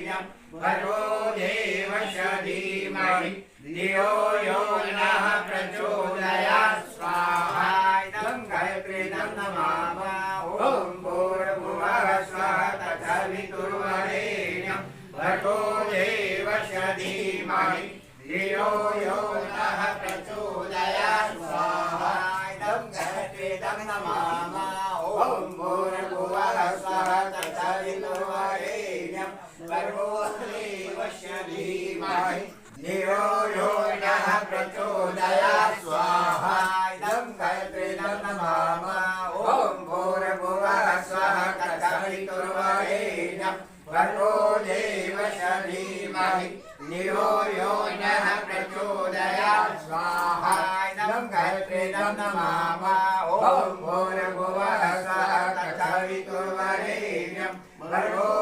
भर्गो देवस्य धीमहि धियो यो नः प्रचोदयात् स्वाहा इदं गायत्रीदं नमामः ॐ भूर्भुवः स्वः तत्सवितुर्वरेण्यं भर्गो देवस्य धीमहि धियो यो नः प्रचोदयात् स्वाहा इदं गायत्रीदं नमामः ॐ भूर्भुवः स्वः तत्सवितुर्वरेण्यं भर्गो देवस्य धीमहि धियो यो नः प्रचोदयात् स्वाहा इदं गायत्रीदं नमामः ॐ भूर्भुवः स्वः तत्सवितुर्वरेण्यं भर्गो देवस्य धीमहि धियो यो नः प्रचोदयात् स्वाहा इदं गायत्रीदं नमामः ॐ भूर्भुवः स्वः तत्सवितुर्वरेण्यं भर्गो